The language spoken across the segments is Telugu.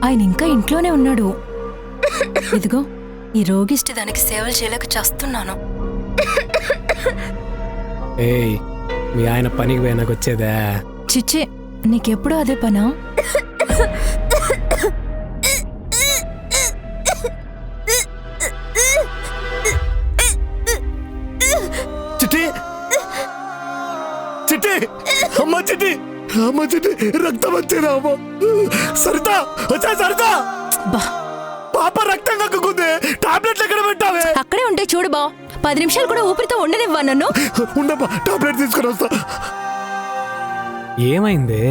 ఆయన ఇంకా ఇంట్లోనే ఉన్నాడు. ఇదిగో ఈ రోగిష్టి దానికి సేవలు చేయలేక చేస్తున్నాను. ఏయ్, మీ ఆయన పనికి పోయినాక వచ్చేదా? చిచ్చే, నీకెప్పుడూ అదే పనా? చిట్టి చిట్టి అమ్మ చిట్టి అమ్మ చిట్టి రక్తం వచ్చేదా అమ్మ? సరిత వచ్చా సరిత, పాప రక్తం కక్కుకుంది. టాబ్లెట్లు ఎక్కడ పెట్టావే? అక్కడే ఉంటే చూడు బా, 10 నిమిషాలు కూడా ఊపిరితో ఉండనివ్వా నన్ను. ఉండమ్మా, టాబ్లెట్ తీసుకుని వస్తా. ఏమైంది?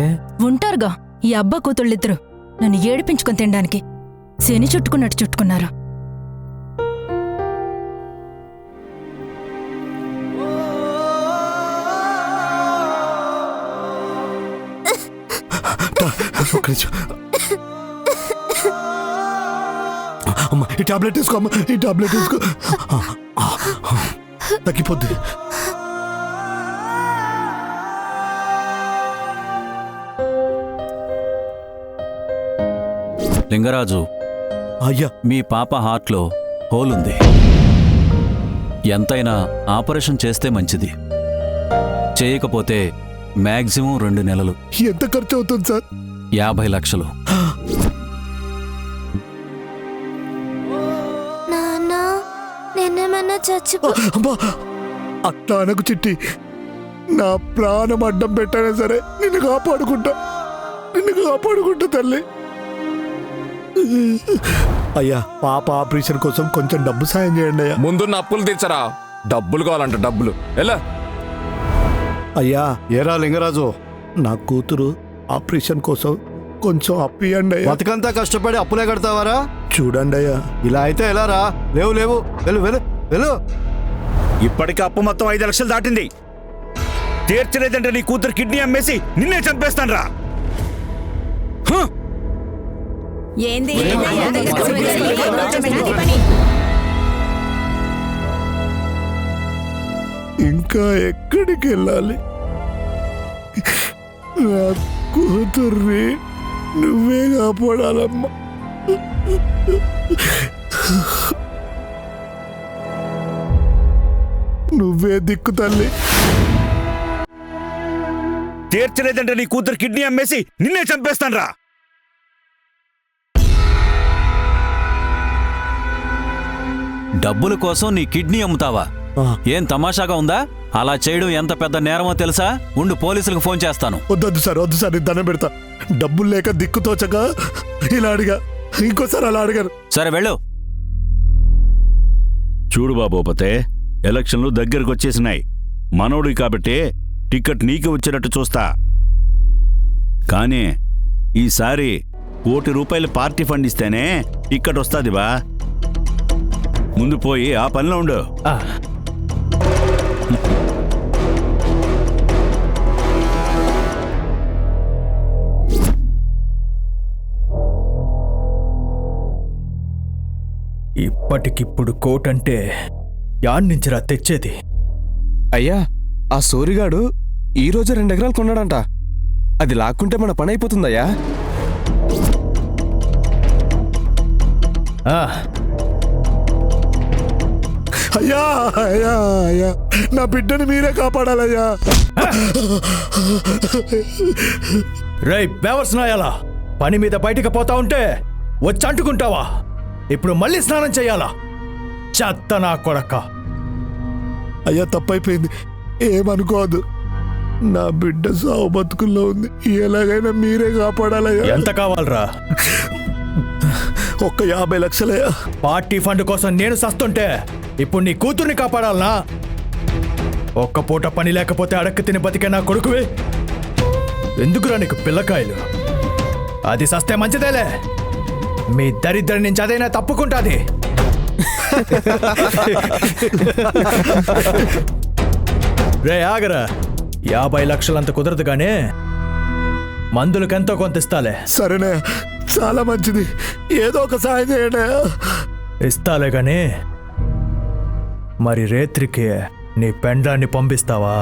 ఉంటారుగా ఈ అబ్బా కూతుళ్ళిద్దరు నన్ను ఏడిపించుకొని తినడానికి శని చుట్టుకున్నట్టు చుట్టుకున్నారు. అమ్మా ఈ టాబ్లెట్ తీసుకో, అమ్మా ఈ టాబ్లెట్ తీసుకో, తగ్గిపోద్ది. లింగరాజు, అయ్యా మీ పాప హార్ట్లో హోల్ ఉంది. ఎంతైనా ఆపరేషన్ చేస్తే మంచిది. చేయకపోతే మ్యాక్సిమం 2 నెలలు. ఎంత ఖర్చు అవుతుంది సార్? 50 లక్షలు. అమ్మా అట్లా అనకు చిట్టి, నా ప్రాణం అడ్డం పెట్టానే సరే నిన్ను కాపాడుకుంటా తల్లి. అయ్యా పాప ఆపరేషన్ కోసం కొంచెం డబ్బు సాయం చేయండి అయ్యా. ముందున్న అప్పులు తీర్చరా, డబ్బులు కావాలంట డబ్బులు. ఎలా అయ్యా ఏరా లింగరాజు, నా కూతురు ఆపరేషన్ కోసం కొంచెం అప్పు ఇవ్వండి అయ్యా. బతుకంతా కష్టపడి అప్పులే కడతావారా? చూడండి అయ్యా. ఇలా అయితే ఎలా రా? లేవు లేవు, వెళ్ళు వెళ్ళు వెళ్ళు. ఇప్పటికి అప్పు మొత్తం 5 లక్షలు దాటింది. తీర్చలేదంటే నీ కూతురు కిడ్నీ అమ్మేసి నిన్నే చంపేస్తాను రా. ఇంకా ఎక్కడికి వెళ్ళాలి? నా కూతుర్ని నువ్వే కాపాడాలమ్మా. నువ్వే దిక్కు తల్లి. తీర్చలేదంటే నీ కూతురు కిడ్నీ అమ్మేసి నిన్నే చంపేస్తాను రా. డబ్బుల కోసం నీ కిడ్నీ అమ్ముతావా? ఏం తమాషాగా ఉందా? అలా చేయడం ఎంత పెద్ద నేరమో తెలుసా? ఉండు, పోలీసులకు ఫోన్ చేస్తాను. వద్దు సార్, నీ దండం పెడతా. డబ్బులు లేక దిక్కుతోచక ఇలా అడిగా, ఇంకోసారి అలా అడిగారు. సరే వెళ్ళు. చూడు బాబోపతే, ఎలక్షన్లు దగ్గరకు వచ్చేసినాయి. మనోడు కాబట్టి టికెట్ నీకు వచ్చేటట్టు చూస్తా. కానీ ఈసారి ₹1 కోటి పార్టీ ఫండ్ ఇస్తేనే టికెట్ వస్తుంది బా. ముందు పోయి ఆ పనిలో ఉండు. ఇప్పటికిప్పుడు కోటంటే యాడ్నించిరా తెచ్చేది? అయ్యా, ఆ సోరిగాడు ఈరోజు 2 ఎకరాలు కొన్నాడంట. అది లాక్కుంటే మన పని అయిపోతుందయ్యా. అయ్యా అయ్యా అయ్యా, నా బిడ్డని మీరే కాపాడాలయ్యా. రేయ్ బేవర్స్ నాయాలా, పని మీద బయటికి పోతా ఉంటే వచ్చి అంటుకుంటావా? ఇప్పుడు మళ్ళీ స్నానం చెయ్యాలా? చెత్త నా కొడక. అయ్యా తప్పైపోయింది, ఏమనుకోదు. నా బిడ్డ సావు బతుకుల్లో ఉంది, ఎలాగైనా మీరే కాపాడాలయ్యా. ఎంత కావాలరా? ఒక్క 50 లక్షలయ్యా. పార్టీ ఫండ్ కోసం నేను సస్తుంటే ఇప్పుడు నీ కూతుర్ని కాపాడాలనా? ఒక్క పూట పని లేకపోతే అడక్కి తిని బతికే నా కొడుకువి. ఎందుకురా నీకు పిల్లకాయలు? అది సస్తే మంచిదేలే, మీ దరిద్రం నుంచి అదైనా తప్పుకుంటాది. రే ఆగరా, 50 లక్షలంత కుదరదు గానే మందులకెంతో కొంత ఇస్తాలే. సరేనే, చాలా మంచిది, ఏదో ఒక సాయం చేయండి. ఇస్తాలే గాని మరి రేత్రికి నీ పెండ్లాన్ని పంపిస్తావా?